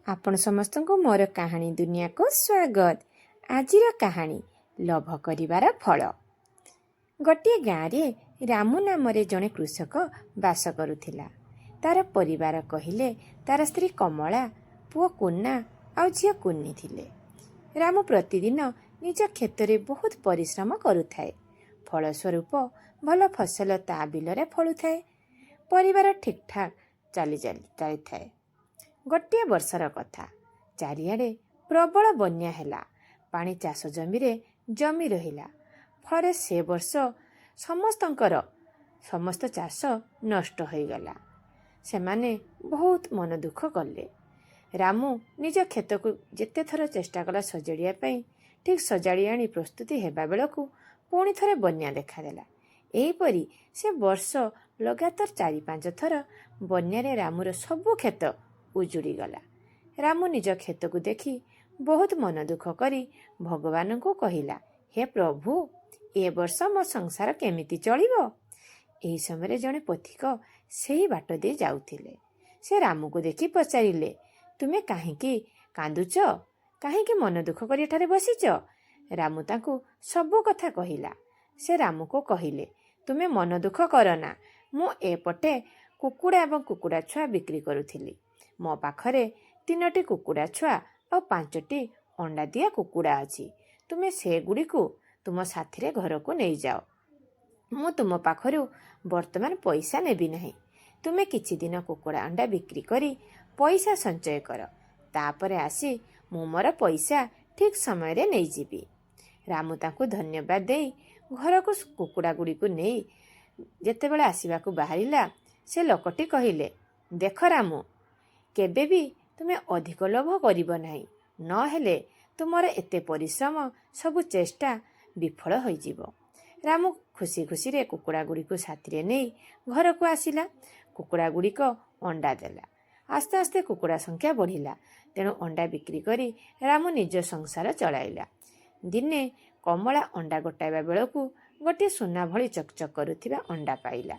ଆପଣ ସମସ୍ତଙ୍କୁ ମୋର କାହାଣୀ ଦୁନିଆକୁ ସ୍ୱାଗତ। ଆଜିର କାହାଣୀ ଲୋଭ କରିବାର ଫଳ। ଗୋଟିଏ ଗାଁରେ ରାମୁ ନାମରେ ଜଣେ କୃଷକ ବାସ କରୁଥିଲା। ତାର ପରିବାର କହିଲେ ତାର ସ୍ତ୍ରୀ କମଳା, ପୁଅ କୁନା ଆଉ ଝିଅ କୁନି ଥିଲେ। ରାମୁ ପ୍ରତିଦିନ ନିଜ କ୍ଷେତରେ ବହୁତ ପରିଶ୍ରମ କରୁଥାଏ। ଫଳସ୍ୱରୂପ ଭଲ ଫସଲ ତା ବିଲରେ ଫଳୁଥାଏ। ପରିବାର ଠିକ୍ଠାକ୍ ଚାଲିଥାଏ। ଗୋଟିଏ ବର୍ଷର କଥା, ଚାରିଆଡ଼େ ପ୍ରବଳ ବନ୍ୟା ହେଲା। ପାଣି ଚାଷ ଜମିରେ ଜମି ରହିଲା। ଫଳରେ ସେ ବର୍ଷ ସମସ୍ତ ଚାଷ ନଷ୍ଟ ହୋଇଗଲା। ସେମାନେ ବହୁତ ମନ ଦୁଃଖ କଲେ। ରାମୁ ନିଜ କ୍ଷେତକୁ ଯେତେ ଥର ଚେଷ୍ଟା କଲା ସଜାଡ଼ିବା ପାଇଁ, ଠିକ୍ ସଜାଡ଼ି ଆଣି ପ୍ରସ୍ତୁତି ହେବା ବେଳକୁ ପୁଣି ଥରେ ବନ୍ୟା ଦେଖାଦେଲା। ଏହିପରି ସେ ବର୍ଷ ଲଗାତାର 4-5 ଥର ବନ୍ୟାରେ ରାମୁର ସବୁ କ୍ଷେତ ଉଜୁଡ଼ିଗଲା। ରାମୁ ନିଜ କ୍ଷେତକୁ ଦେଖି ବହୁତ ମନ ଦୁଃଖ କରି ଭଗବାନଙ୍କୁ କହିଲା, ହେ ପ୍ରଭୁ, ଏ ବର୍ଷ ମୋ ସଂସାର କେମିତି ଚଳିବ? ଏହି ସମୟରେ ଜଣେ ପଥିକ ସେହି ବାଟ ଦେଇ ଯାଉଥିଲେ। ସେ ରାମୁକୁ ଦେଖି ପଚାରିଲେ, ତୁମେ କାହିଁକି କାନ୍ଦୁଛ? କାହିଁକି ମନ ଦୁଃଖ କରି ଏଠାରେ ବସିଛ? ରାମୁ ତାଙ୍କୁ ସବୁ କଥା କହିଲା। ସେ ରାମୁକୁ କହିଲେ, ତୁମେ ମନ ଦୁଃଖ କରନା। ମୁଁ ଏପଟେ କୁକୁଡ଼ା ଏବଂ କୁକୁଡ଼ା ଛୁଆ ବିକ୍ରି କରୁଥିଲି। ମୋ ପାଖରେ 3ଟି କୁକୁଡ଼ା ଛୁଆ ଆଉ 5ଟି ଅଣ୍ଡା ଦିଆ କୁକୁଡ଼ା ଅଛି। ତୁମେ ସେଗୁଡ଼ିକୁ ତୁମ ସାଥିରେ ଘରକୁ ନେଇଯାଅ। ମୁଁ ତୁମ ପାଖରୁ ବର୍ତ୍ତମାନ ପଇସା ନେବି ନାହିଁ। ତୁମେ କିଛି ଦିନ କୁକୁଡ଼ା ଅଣ୍ଡା ବିକ୍ରି କରି ପଇସା ସଞ୍ଚୟ କର। ତାପରେ ଆସି ମୁଁ ମୋର ପଇସା ଠିକ୍ ସମୟରେ ନେଇଯିବି। ରାମୁ ତାଙ୍କୁ ଧନ୍ୟବାଦ ଦେଇ ଘରକୁ କୁକୁଡ଼ାଗୁଡ଼ିକୁ ନେଇ ଯେତେବେଳେ ଆସିବାକୁ ବାହାରିଲା, ସେ ଲୋକଟି କହିଲେ, ଦେଖ ରାମୁ, କେବେ ବି ତୁମେ ଅଧିକ ଲୋଭ କରିବ ନାହିଁ। ନହେଲେ ତୁମର ଏତେ ପରିଶ୍ରମ, ସବୁ ଚେଷ୍ଟା ବିଫଳ ହୋଇଯିବ। ରାମୁ ଖୁସି ଖୁସିରେ କୁକୁଡ଼ାଗୁଡ଼ିକୁ ସାଥିରେ ନେଇ ଘରକୁ ଆସିଲା। କୁକୁଡ଼ାଗୁଡ଼ିକ ଅଣ୍ଡା ଦେଲା। ଆସ୍ତେ ଆସ୍ତେ କୁକୁଡ଼ା ସଂଖ୍ୟା ବଢ଼ିଲା। ତେଣୁ ଅଣ୍ଡା ବିକ୍ରି କରି ରାମୁ ନିଜ ସଂସାର ଚଳାଇଲା। ଦିନେ କମଳା ଅଣ୍ଡା ଗୋଟାଇବା ବେଳକୁ ଗୋଟିଏ ସୁନା ଭଳି ଚକଚକ୍ କରୁଥିବା ଅଣ୍ଡା ପାଇଲା।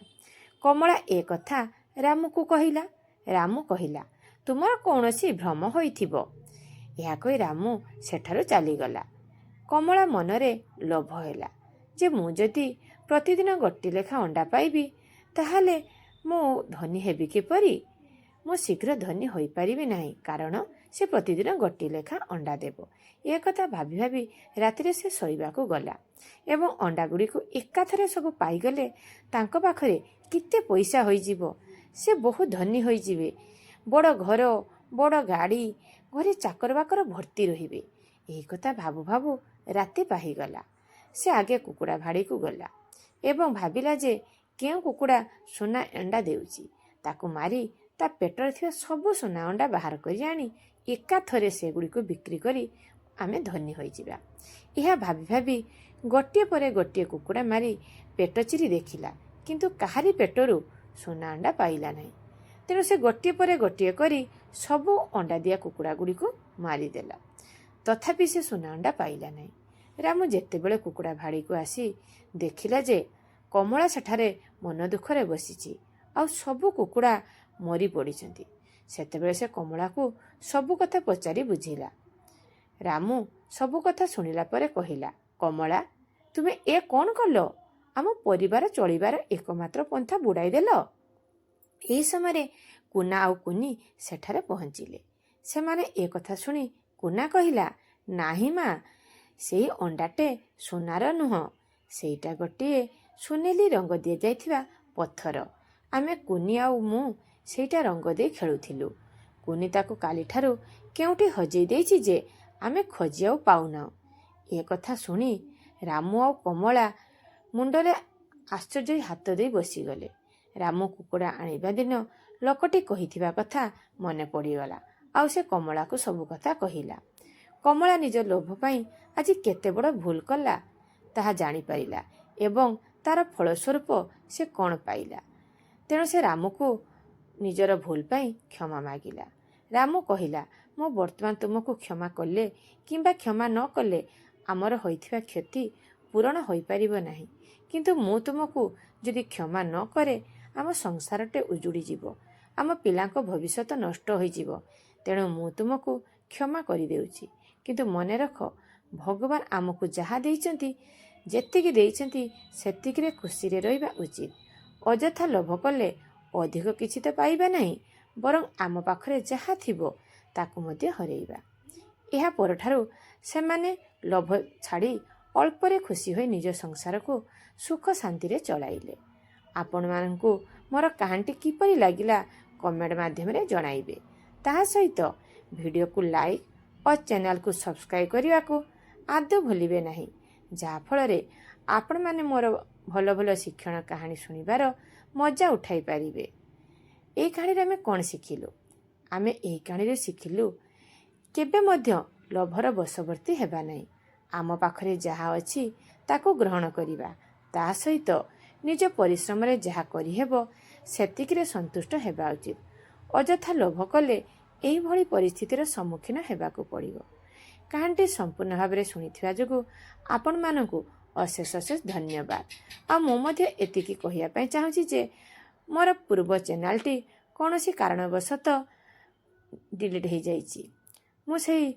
କମଳା ଏ କଥା ରାମୁକୁ କହିଲା। ରାମୁ କହିଲା, ତୁମର କୌଣସି ଭ୍ରମ ହୋଇଥିବ। ଏହା କହି ରାମୁ ସେଠାରୁ ଚାଲିଗଲା। କମଳା ମନରେ ଲୋଭ ହେଲା ଯେ ମୁଁ ଯଦି ପ୍ରତିଦିନ ଗୋଟିଏ ଲେଖା ଅଣ୍ଡା ପାଇବି, ତାହେଲେ ମୁଁ ଧନୀ ହେବି କିପରି? ମୁଁ ଶୀଘ୍ର ଧନୀ ହୋଇପାରିବି ନାହିଁ, କାରଣ ସେ ପ୍ରତିଦିନ ଗୋଟିଏ ଲେଖା ଅଣ୍ଡା ଦେବ। ଏ କଥା ଭାବି ଭାବି ରାତିରେ ସେ ଶୋଇବାକୁ ଗଲା ଏବଂ ଅଣ୍ଡାଗୁଡ଼ିକୁ ଏକାଥରେ ସବୁ ପାଇଗଲେ ତାଙ୍କ ପାଖରେ କେତେ ପଇସା ହୋଇଯିବ। ସେ ବହୁତ ଧନୀ ହୋଇଯିବେ। ବଡ଼ ଘର, ବଡ଼ ଗାଡ଼ି, ଘରେ ଚାକର ବାକର ଭର୍ତ୍ତି ରହିବେ। ଏହି କଥା ଭାବୁ ଭାବୁ ରାତି ପାହିଗଲା। ସେ ଆଗେ କୁକୁଡ଼ା ଭାଡ଼ିକୁ ଗଲା ଏବଂ ଭାବିଲା ଯେ କେଉଁ କୁକୁଡ଼ା ସୁନା ଅଣ୍ଡା ଦେଉଛି, ତାକୁ ମାରି ତା ପେଟରେ ଥିବା ସବୁ ସୁନା ଅଣ୍ଡା ବାହାର କରି ଆଣି ଏକାଥରେ ସେଗୁଡ଼ିକୁ ବିକ୍ରି କରି ଆମେ ଧନୀ ହୋଇଯିବା। ଏହା ଭାବି ଭାବି ଗୋଟିଏ ପରେ ଗୋଟିଏ କୁକୁଡ଼ା ମାରି ପେଟ ଚିରି ଦେଖିଲା, କିନ୍ତୁ କାହାରି ପେଟରୁ ସୁନା ଅଣ୍ଡା ପାଇଲା ନାହିଁ। ତେଣୁ ସେ ଗୋଟିଏ ପରେ ଗୋଟିଏ କରି ସବୁ ଅଣ୍ଡା ଦିଆ କୁକୁଡ଼ାଗୁଡ଼ିକୁ ମାରିଦେଲା। ତଥାପି ସେ ସୁନା ଅଣ୍ଡା ପାଇଲା ନାହିଁ। ରାମୁ ଯେତେବେଳେ କୁକୁଡ଼ା ଭାଡ଼ିକୁ ଆସି ଦେଖିଲା ଯେ କମଳା ସେଠାରେ ମନ ଦୁଃଖରେ ବସିଛି ଆଉ ସବୁ କୁକୁଡ଼ା ମରି ପଡ଼ିଛନ୍ତି, ସେତେବେଳେ ସେ କମଳାକୁ ସବୁ କଥା ପଚାରି ବୁଝିଲା। ରାମୁ ସବୁ କଥା ଶୁଣିଲା ପରେ କହିଲା, କମଳା, ତୁମେ ଏ କ'ଣ କଲ? ଆମ ପରିବାର ଚଳିବାର ଏକମାତ୍ର ପନ୍ଥା ବୁଡ଼ାଇ ଦେଲ। ଏହି ସମୟରେ କୁନା ଆଉ କୁନି ସେଠାରେ ପହଞ୍ଚିଲେ। ସେମାନେ ଏ କଥା ଶୁଣି କୁନା କହିଲା, ନାହିଁ ମା, ସେଇ ଅଣ୍ଡାଟେ ସୁନାର ନୁହଁ, ସେଇଟା ଗୋଟିଏ ସୁନେଲି ରଙ୍ଗ ଦିଆଯାଇଥିବା ପଥର। ଆମେ କୁନି ଆଉ ମୁଁ ସେଇଟା ରଙ୍ଗ ଦେଇ ଖେଳୁଥିଲୁ। କୁନି ତାକୁ କାଲିଠାରୁ କେଉଁଠି ହଜେଇ ଦେଇଛି ଯେ ଆମେ ଖୋଜି ଆଉ ପାଉନାହୁଁ। ଏ କଥା ଶୁଣି ରାମୁ ଆଉ କମଳା ମୁଣ୍ଡରେ ଆଶ୍ଚର୍ଯ୍ୟ ହାତ ଦେଇ ବସିଗଲେ। ରାମୁ କୁକୁଡ଼ା ଆଣିବା ଦିନ ଲୋକଟି କହିଥିବା କଥା ମନେ ପଡ଼ିଗଲା ଆଉ ସେ କମଳାକୁ ସବୁ କଥା କହିଲା। କମଳା ନିଜ ଲୋଭ ପାଇଁ ଆଜି କେତେ ବଡ଼ ଭୁଲ କଲା ତାହା ଜାଣିପାରିଲା ଏବଂ ତାର ଫଳସ୍ୱରୂପ ସେ କ'ଣ ପାଇଲା। ତେଣୁ ସେ ରାମୁକୁ ନିଜର ଭୁଲ ପାଇଁ କ୍ଷମା ମାଗିଲା। ରାମୁ କହିଲା, ମୁଁ ବର୍ତ୍ତମାନ ତୁମକୁ କ୍ଷମା କଲେ କିମ୍ବା କ୍ଷମା ନ କଲେ ଆମର ହୋଇଥିବା କ୍ଷତି ପୂରଣ ହୋଇପାରିବ ନାହିଁ। କିନ୍ତୁ ମୁଁ ତୁମକୁ ଯଦି କ୍ଷମା ନ କରେ, ଆମ ସଂସାରଟେ ଉଜୁଡ଼ିଯିବ। ଆମ ପିଲାଙ୍କ ଭବିଷ୍ୟତ ନଷ୍ଟ ହୋଇଯିବ। ତେଣୁ ମୁଁ ତୁମକୁ କ୍ଷମା କରିଦେଉଛି। କିନ୍ତୁ ମନେ ରଖ, ଭଗବାନ ଆମକୁ ଯାହା ଦେଇଛନ୍ତି, ଯେତିକି ଦେଇଛନ୍ତି ସେତିକିରେ ଖୁସିରେ ରହିବା ଉଚିତ। ଅଯଥା ଲୋଭ କଲେ ଅଧିକ କିଛି ତ ପାଇବା ନାହିଁ, ବରଂ ଆମ ପାଖରେ ଯାହା ଥିବ ତାକୁ ମଧ୍ୟ ହରେଇବା। ଏହା ପରଠାରୁ ସେମାନେ ଲୋଭ ଛାଡ଼ି ଅଳ୍ପରେ ଖୁସି ହୋଇ ନିଜ ସଂସାରକୁ ସୁଖ ଶାନ୍ତିରେ ଚଳାଇଲେ। ଆପଣମାନଙ୍କୁ ମୋର କାହାଣୀଟି କିପରି ଲାଗିଲା କମେଣ୍ଟ ମାଧ୍ୟମରେ ଜଣାଇବେ। ତାହା ସହିତ ଭିଡ଼ିଓକୁ ଲାଇକ୍ ଓ ଚ୍ୟାନେଲକୁ ସବସ୍କ୍ରାଇବ୍ କରିବାକୁ ଆଦୌ ଭୁଲିବେ ନାହିଁ, ଯାହାଫଳରେ ଆପଣମାନେ ମୋର ଭଲ ଭଲ ଶିକ୍ଷଣ କାହାଣୀ ଶୁଣିବାର ମଜା ଉଠାଇ ପାରିବେ। ଏହି କାହାଣୀରେ ଆମେ କ'ଣ ଶିଖିଲୁ? ଆମେ ଏହି କାହାଣୀରେ ଶିଖିଲୁ କେବେ ମଧ୍ୟ ଲୋଭର ବଶବର୍ତ୍ତୀ ହେବା ନାହିଁ। ଆମ ପାଖରେ ଯାହା ଅଛି ତାକୁ ଗ୍ରହଣ କରିବା। ତା ସହିତ ନିଜ ପରିଶ୍ରମରେ ଯାହା କରିହେବ ସେତିକିରେ ସନ୍ତୁଷ୍ଟ ହେବା ଉଚିତ। ଅଯଥା ଲୋଭ କଲେ ଏହିଭଳି ପରିସ୍ଥିତିର ସମ୍ମୁଖୀନ ହେବାକୁ ପଡ଼ିବ। କାହାଣୀଟି ସମ୍ପୂର୍ଣ୍ଣ ଭାବରେ ଶୁଣିଥିବା ଯୋଗୁଁ ଆପଣମାନଙ୍କୁ ଅଶେଷ ଅଶେଷ ଧନ୍ୟବାଦ। ଆଉ ମୁଁ ମଧ୍ୟ ଏତିକି କହିବା ପାଇଁ ଚାହୁଁଛି ଯେ ମୋର ପୂର୍ବ ଚ୍ୟାନେଲଟି କୌଣସି କାରଣବଶତଃ ଡିଲିଟ୍ ହୋଇଯାଇଛି। ମୁଁ ସେଇ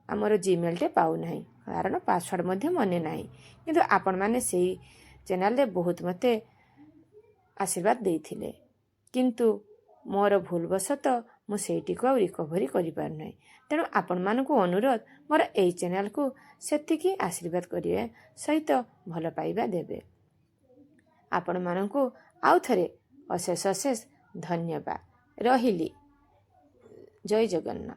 ଆମର ଜିମେଲଟେ ପାଉନାହିଁ, କାରଣ ପାସୱାର୍ଡ଼ ମଧ୍ୟ ମନେ ନାହିଁ। କିନ୍ତୁ ଆପଣମାନେ ସେଇ ଚ୍ୟାନେଲରେ ବହୁତ ମୋତେ ଆଶୀର୍ବାଦ ଦେଇଥିଲେ, କିନ୍ତୁ ମୋର ଭୁଲବଶତଃ ମୁଁ ସେଇଟିକୁ ଆଉ ରିକଭରି କରିପାରୁନାହିଁ। ତେଣୁ ଆପଣମାନଙ୍କୁ ଅନୁରୋଧ, ମୋର ଏଇ ଚ୍ୟାନେଲକୁ ସେତିକି ଆଶୀର୍ବାଦ କରିବା ସହିତ ଭଲ ପାଇବା ଦେବେ। ଆପଣମାନଙ୍କୁ ଆଉ ଥରେ ଅଶେଷ ଅଶେଷ ଧନ୍ୟବାଦ। ରହିଲି। ଜୟ ଜଗନ୍ନାଥ।